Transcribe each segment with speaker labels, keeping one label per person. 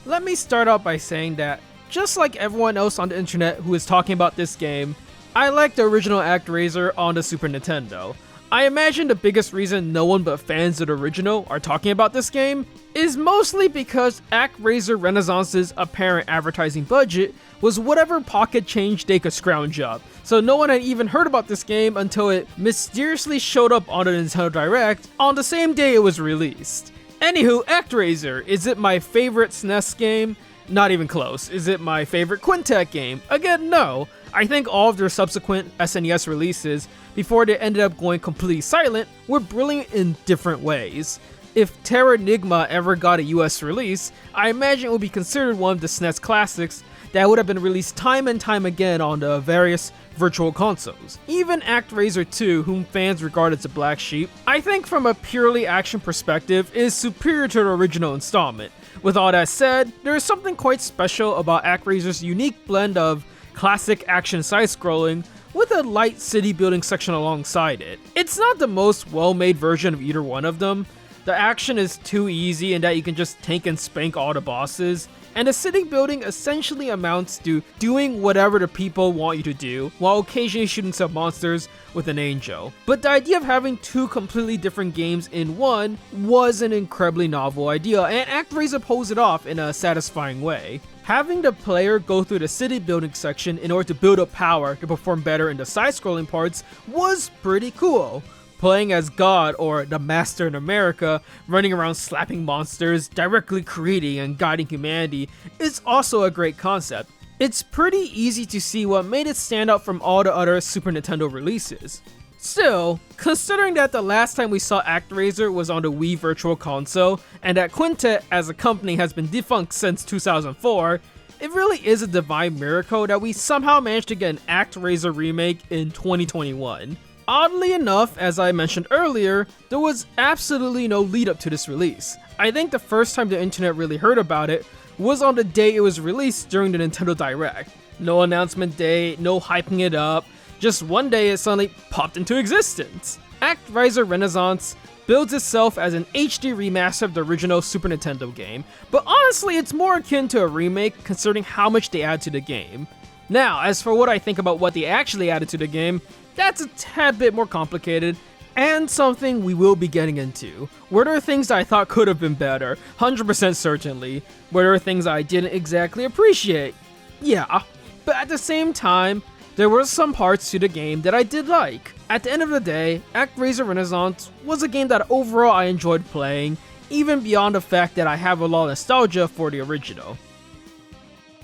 Speaker 1: Let me start out by saying that, just like everyone else on the internet who is talking about this game, I like the original Actraiser on the Super Nintendo. I imagine the biggest reason no one but fans of the original are talking about this game is mostly because Actraiser Renaissance's apparent advertising budget was whatever pocket change they could scrounge up, so no one had even heard about this game until it mysteriously showed up on the Nintendo Direct on the same day it was released. Anywho, Actraiser, is it my favorite SNES game? Not even close. Is it my favorite Quintet game? Again, no. I think all of their subsequent SNES releases, before they ended up going completely silent, were brilliant in different ways. If Terranigma ever got a US release, I imagine it would be considered one of the SNES classics that would have been released time and time again on the various virtual consoles. Even Actraiser 2, whom fans regard as a black sheep, I think from a purely action perspective is superior to the original installment. With all that said, there is something quite special about Actraiser's unique blend of classic action side-scrolling with a light city building section alongside it. It's not the most well-made version of either one of them. The action is too easy in that you can just tank and spank all the bosses, and the city building essentially amounts to doing whatever the people want you to do, while occasionally shooting some monsters with an angel. But the idea of having two completely different games in one was an incredibly novel idea, and Actraiser pulls it off in a satisfying way. Having the player go through the city building section in order to build up power to perform better in the side-scrolling parts was pretty cool. Playing as God, or the Master in America, running around slapping monsters, directly creating and guiding humanity, is also a great concept. It's pretty easy to see what made it stand out from all the other Super Nintendo releases. Still, considering that the last time we saw Actraiser was on the Wii Virtual Console, and that Quintet as a company has been defunct since 2004, it really is a divine miracle that we somehow managed to get an Actraiser remake in 2021. Oddly enough, as I mentioned earlier, there was absolutely no lead up to this release. I think the first time the internet really heard about it was on the day it was released during the Nintendo Direct. No announcement date, no hyping it up, just one day it suddenly popped into existence. Actraiser Renaissance builds itself as an HD remaster of the original Super Nintendo game, but honestly it's more akin to a remake considering how much they add to the game. Now, as for what I think about what they actually added to the game, that's a tad bit more complicated, and something we will be getting into. Were there things that I thought could have been better? 100% certainly. Were there things I didn't exactly appreciate? Yeah, but at the same time, there were some parts to the game that I did like. At the end of the day, Actraiser Renaissance was a game that overall I enjoyed playing, even beyond the fact that I have a lot of nostalgia for the original.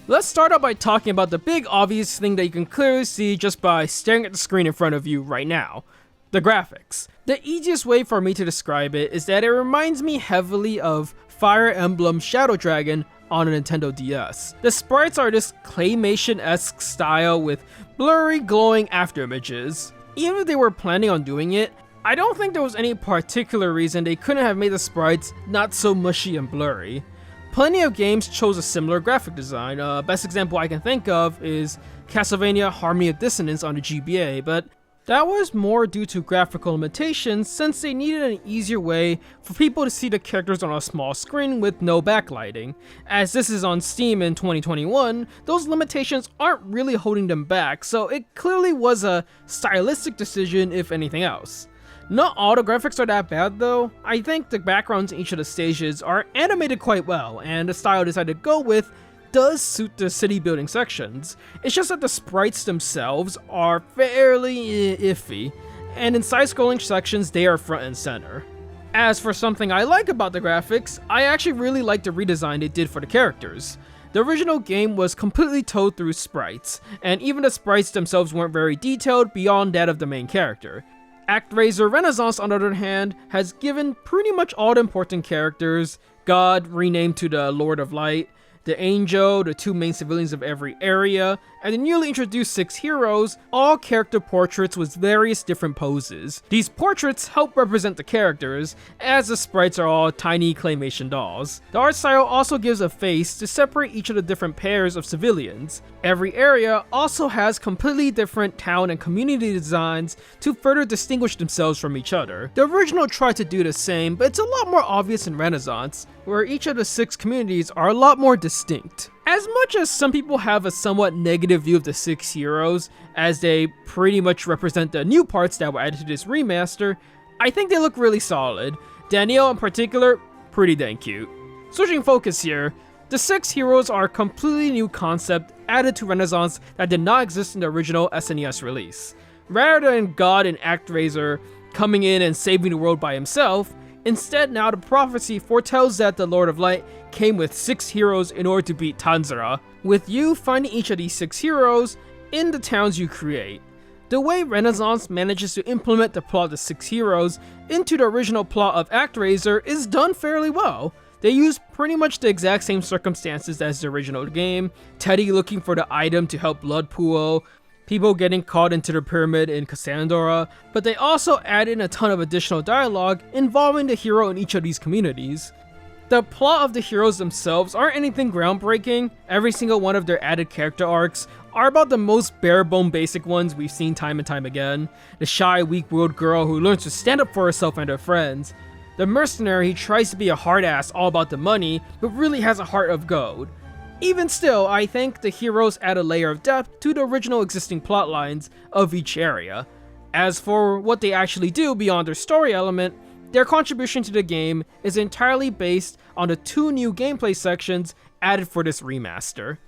Speaker 1: Let's start out by talking about the big obvious thing that you can clearly see just by staring at the screen in front of you right now. The graphics. The easiest way for me to describe it is that it reminds me heavily of Fire Emblem Shadow Dragon on a Nintendo DS. The sprites are this claymation-esque style with blurry glowing afterimages. Even if they were planning on doing it, I don't think there was any particular reason they couldn't have made the sprites not so mushy and blurry. Plenty of games chose a similar graphic design. Best example I can think of is Castlevania Harmony of Dissonance on the GBA, but that was more due to graphical limitations since they needed an easier way for people to see the characters on a small screen with no backlighting. As this is on Steam in 2021, those limitations aren't really holding them back, so it clearly was a stylistic decision if anything else. Not all the graphics are that bad though. I think the backgrounds in each of the stages are animated quite well, and the style I decided to go with does suit the city building sections. It's just that the sprites themselves are fairly iffy, and in side-scrolling sections they are front and center. As for something I like about the graphics, I actually really like the redesign they did for the characters. The original game was completely told through sprites, and even the sprites themselves weren't very detailed beyond that of the main character. Actraiser Renaissance, on the other hand, has given pretty much all the important characters, God renamed to the Lord of Light, the Angel, the two main civilians of every area, and the newly introduced 6 heroes, all character portraits with various different poses. These portraits help represent the characters, as the sprites are all tiny claymation dolls. The art style also gives a face to separate each of the different pairs of civilians. Every area also has completely different town and community designs to further distinguish themselves from each other. The original tried to do the same, but it's a lot more obvious in Renaissance. where each of the 6 communities are a lot more distinct. As much as some people have a somewhat negative view of the 6 heroes, as they pretty much represent the new parts that were added to this remaster, I think they look really solid. Danielle in particular, pretty dang cute. Switching focus here, the 6 heroes are a completely new concept added to Renaissance that did not exist in the original SNES release. Rather than God and Actraiser coming in and saving the world by himself, instead now the prophecy foretells that the Lord of Light came with 6 heroes in order to beat Tanzara, with you finding each of these 6 heroes in the towns you create. The way Renaissance manages to implement the plot of the 6 heroes into the original plot of Actraiser is done fairly well. They use pretty much the exact same circumstances as the original game, Teddy looking for the item to help Blood Pool, people getting caught into the pyramid in Cassandra, but they also add in a ton of additional dialogue involving the hero in each of these communities. The plot of the heroes themselves aren't anything groundbreaking. Every single one of their added character arcs are about the most bare-bone basic ones we've seen time and time again. The shy, weak-willed girl who learns to stand up for herself and her friends. The mercenary who tries to be a hard-ass all about the money, but really has a heart of gold. Even still, I think the heroes add a layer of depth to the original existing plotlines of each area. As for what they actually do beyond their story element, their contribution to the game is entirely based on the 2 new gameplay sections added for this remaster.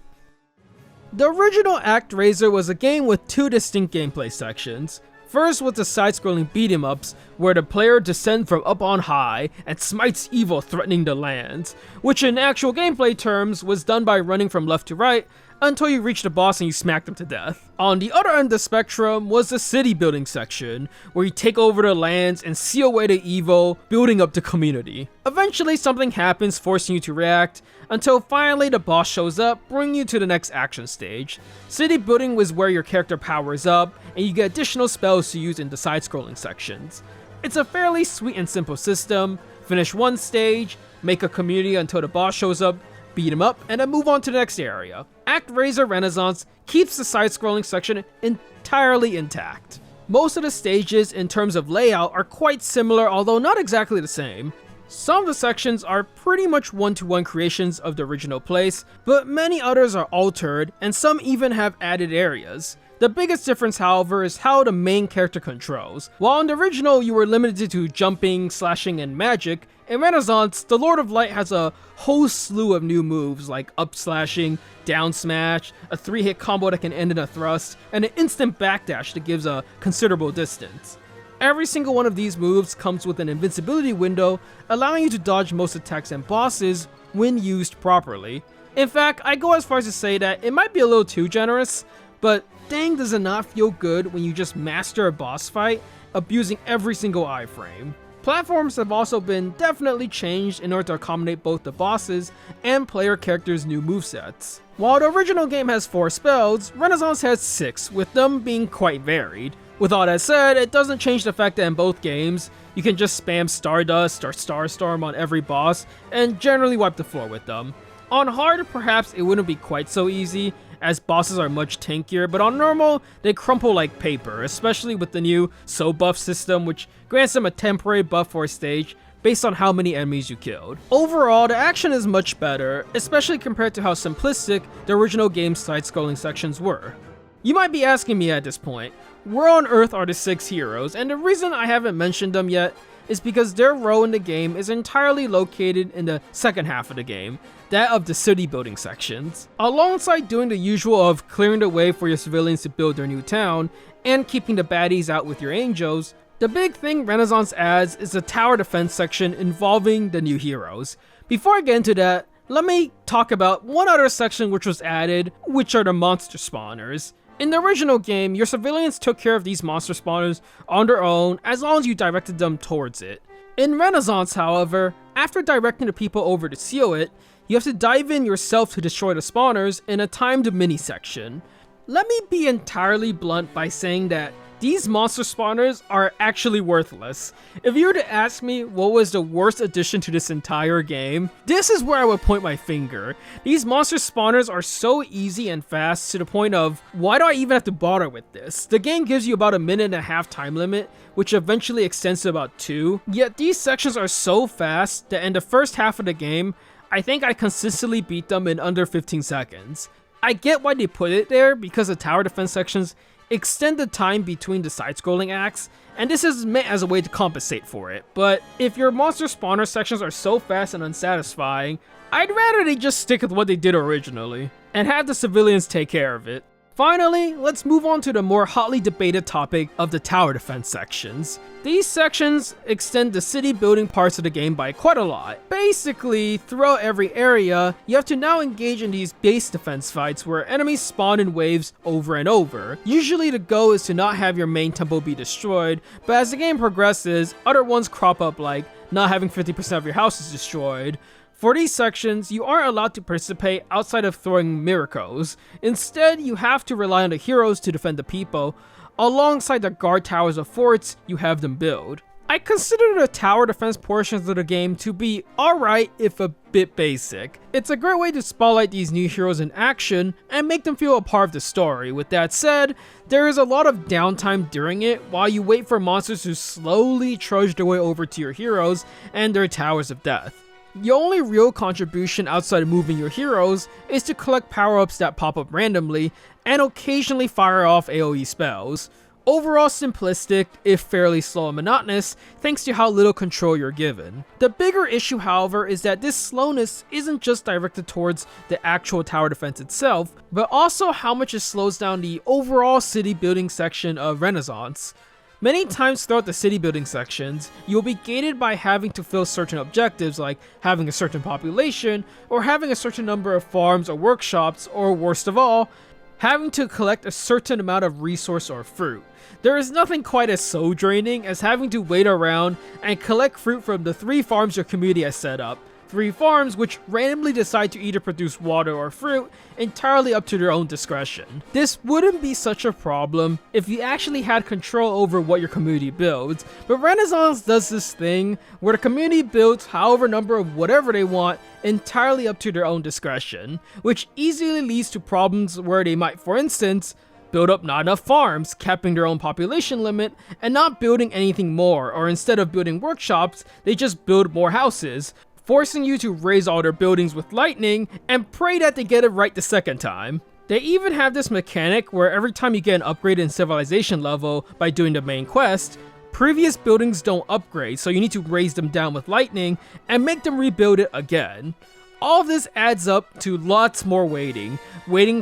Speaker 1: The original Actraiser was a game with 2 distinct gameplay sections. First was the side-scrolling beat-em-ups, where the player descends from up on high and smites evil threatening the lands, which in actual gameplay terms was done by running from left to right until you reach the boss and you smack them to death. On the other end of the spectrum was the city building section, where you take over the lands and seal away the evil, building up the community. Eventually something happens forcing you to react, until finally the boss shows up, bringing you to the next action stage. City building was where your character powers up, and you get additional spells to use in the side-scrolling sections. It's a fairly sweet and simple system. Finish one stage, make a community until the boss shows up, beat him up, and then move on to the next area. Actraiser Renaissance keeps the side-scrolling section entirely intact. Most of the stages in terms of layout are quite similar, although not exactly the same. Some of the sections are pretty much one-to-one creations of the original place, but many others are altered, and some even have added areas. The biggest difference, however, is how the main character controls. While in the original you were limited to jumping, slashing, and magic, in Renaissance, the Lord of Light has a whole slew of new moves like up slashing, down smash, a 3-hit combo that can end in a thrust, and an instant backdash that gives a considerable distance. Every single one of these moves comes with an invincibility window, allowing you to dodge most attacks and bosses when used properly. In fact, I go as far as to say that it might be a little too generous, but dang does it not feel good when you just master a boss fight, abusing every single iframe. Platforms have also been definitely changed in order to accommodate both the bosses and player characters' new movesets. While the original game has 4 spells, Renaissance has 6, with them being quite varied. With all that said, it doesn't change the fact that in both games, you can just spam Stardust or Starstorm on every boss and generally wipe the floor with them. On hard, perhaps it wouldn't be quite so easy, as bosses are much tankier, but on normal, they crumple like paper, especially with the new So Buff system, which grants them a temporary buff for a stage based on how many enemies you killed. Overall, the action is much better, especially compared to how simplistic the original game's side-scrolling sections were. You might be asking me at this point, where on earth are the 6 heroes? And the reason I haven't mentioned them yet is because their role in the game is entirely located in the second half of the game, that of the city building sections. Alongside doing the usual of clearing the way for your civilians to build their new town, and keeping the baddies out with your angels, the big thing Renaissance adds is the tower defense section involving the new heroes. Before I get into that, let me talk about one other section which was added, which are the monster spawners. In the original game, your civilians took care of these monster spawners on their own as long as you directed them towards it. In Renaissance, however, after directing the people over to seal it, you have to dive in yourself to destroy the spawners in a timed mini section. Let me be entirely blunt by saying that These monster spawners are actually worthless. If you were to ask me what was the worst addition to this entire game, this is where I would point my finger. These monster spawners are so easy and fast to the point of, why do I even have to bother with this? The game gives you about a minute and a half time limit, which eventually extends to about 2. Yet these sections are so fast that in the first half of the game, I think I consistently beat them in under 15 seconds. I get why they put it there because the tower defense sections extend the time between the side-scrolling acts, and this is meant as a way to compensate for it. But if your monster spawner sections are so fast and unsatisfying, I'd rather they just stick with what they did originally, and have the civilians take care of it. Finally, let's move on to the more hotly debated topic of the tower defense sections. These sections extend the city building parts of the game by quite a lot. Basically, throughout every area, you have to now engage in these base defense fights where enemies spawn in waves over and over. Usually the goal is to not have your main temple be destroyed, but as the game progresses, other ones crop up like not having 50% of your houses destroyed. For these sections, you aren't allowed to participate outside of throwing miracles. Instead, you have to rely on the heroes to defend the people, alongside the guard towers of forts you have them build. I consider the tower defense portions of the game to be alright if a bit basic. It's a great way to spotlight these new heroes in action and make them feel a part of the story. With that said, there is a lot of downtime during it while you wait for monsters to slowly trudge their way over to your heroes and their towers of death. The only real contribution outside of moving your heroes is to collect power-ups that pop up randomly and occasionally fire off AoE spells. Overall simplistic, if fairly slow and monotonous, thanks to how little control you're given. The bigger issue, however, is that this slowness isn't just directed towards the actual tower defense itself, but also how much it slows down the overall city building section of Renaissance. Many times throughout the city building sections, you'll be gated by having to fill certain objectives like having a certain population, or having a certain number of farms or workshops, or worst of all, having to collect a certain amount of resource or fruit. There is nothing quite as soul draining as having to wait around and collect fruit from the 3 farms your community has set up. 3 farms which randomly decide to either produce water or fruit, entirely up to their own discretion. This wouldn't be such a problem if you actually had control over what your community builds, but Renaissance does this thing where the community builds however number of whatever they want entirely up to their own discretion, which easily leads to problems where they might, for instance, build up not enough farms, capping their own population limit, and not building anything more, or instead of building workshops, they just build more houses, forcing you to raise all their buildings with lightning and pray that they get it right the second time. They even have this mechanic where every time you get an upgrade in civilization level by doing the main quest, previous buildings don't upgrade, so you need to raise them down with lightning and make them rebuild it again. All of this adds up to lots more waiting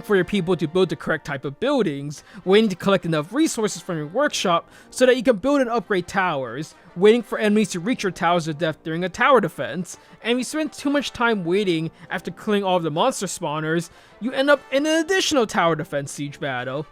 Speaker 1: for your people to build the correct type of buildings, waiting to collect enough resources from your workshop so that you can build and upgrade towers, waiting for enemies to reach your towers of death during a tower defense, and if you spend too much time waiting after killing all of the monster spawners, you end up in an additional tower defense siege battle.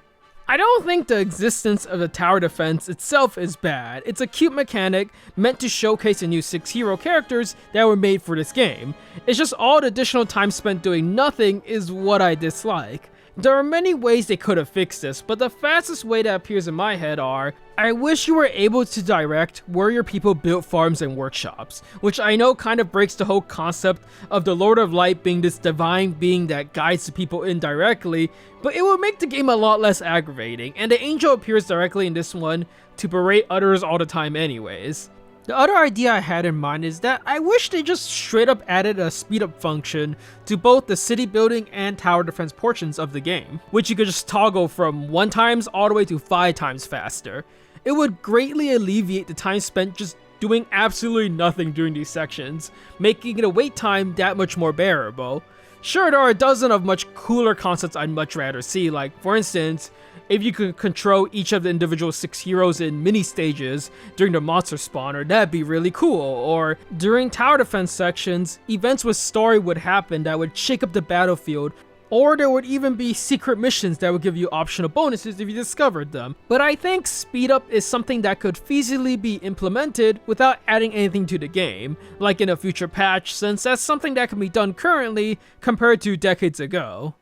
Speaker 1: I don't think the existence of the tower defense itself is bad. It's a cute mechanic meant to showcase the new 6 hero characters that were made for this game. It's just all the additional time spent doing nothing is what I dislike. There are many ways they could have fixed this, but the fastest way that appears in my head are, I wish you were able to direct where your people built farms and workshops, which I know kind of breaks the whole concept of the Lord of Light being this divine being that guides the people indirectly, but it would make the game a lot less aggravating, and the angel appears directly in this one to berate others all the time anyways. The other idea I had in mind is that I wish they just straight up added a speed up function to both the city building and tower defense portions of the game, which you could just toggle from 1 times all the way to 5 times faster. It would greatly alleviate the time spent just doing absolutely nothing during these sections, making the wait time that much more bearable. Sure, there are a dozen of much cooler concepts I'd much rather see, like for instance, if you could control each of the individual 6 heroes in mini stages during the monster spawner, that'd be really cool. Or during tower defense sections, events with story would happen that would shake up the battlefield. Or there would even be secret missions that would give you optional bonuses if you discovered them. But I think speed up is something that could feasibly be implemented without adding anything to the game, like in a future patch, since that's something that can be done currently compared to decades ago.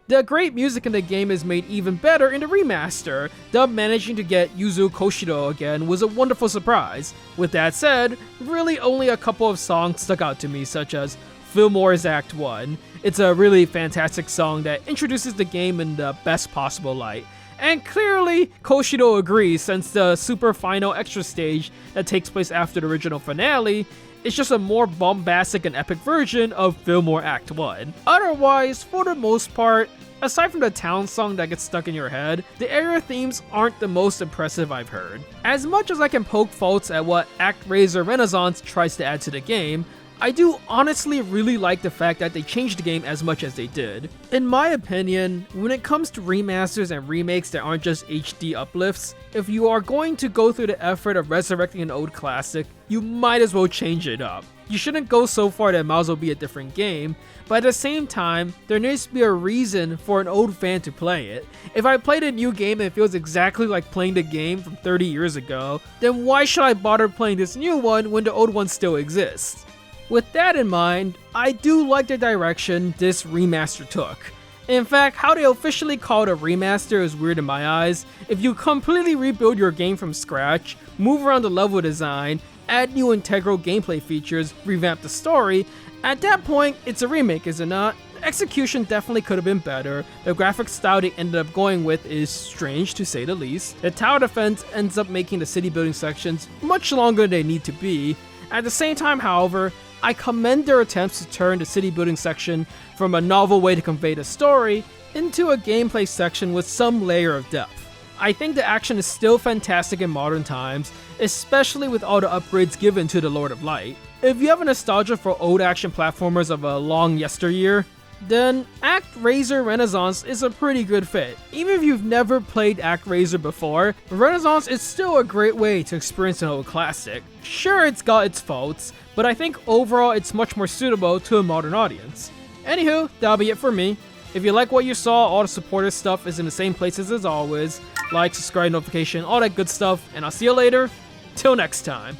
Speaker 1: The great music in the game is made even better in the remaster. Dub managing to get Yuzo Koshiro again was a wonderful surprise. With that said, really only a couple of songs stuck out to me, such as Fillmore's Act 1. It's a really fantastic song that introduces the game in the best possible light. And clearly, Koshiro agrees, since the super final extra stage that takes place after the original finale is just a more bombastic and epic version of Fillmore Act 1. Otherwise, for the most part, aside from the town song that gets stuck in your head, the area themes aren't the most impressive I've heard. As much as I can poke faults at what Actraiser Renaissance tries to add to the game, I do honestly really like the fact that they changed the game as much as they did. In my opinion, when it comes to remasters and remakes that aren't just HD uplifts, if you are going to go through the effort of resurrecting an old classic, you might as well change it up. You shouldn't go so far that it might as well be a different game, but at the same time, there needs to be a reason for an old fan to play it. If I played a new game and it feels exactly like playing the game from 30 years ago, then why should I bother playing this new one when the old one still exists? With that in mind, I do like the direction this remaster took. In fact, how they officially call it a remaster is weird in my eyes. If you completely rebuild your game from scratch, move around the level design, add new integral gameplay features, revamp the story, at that point, it's a remake, is it not? The execution definitely could have been better. The graphic style they ended up going with is strange to say the least. The tower defense ends up making the city building sections much longer than they need to be. At the same time, however, I commend their attempts to turn the city building section from a novel way to convey the story into a gameplay section with some layer of depth. I think the action is still fantastic in modern times, especially with all the upgrades given to the Lord of Light. If you have a nostalgia for old action platformers of a long yesteryear, then Actraiser Renaissance is a pretty good fit. Even if you've never played Actraiser before, Renaissance is still a great way to experience an old classic. Sure, it's got its faults, but I think overall it's much more suitable to a modern audience. Anywho, that'll be it for me. If you like what you saw, all the supporter stuff is in the same places as always. Like, subscribe, notification, all that good stuff, and I'll see you later. Till next time.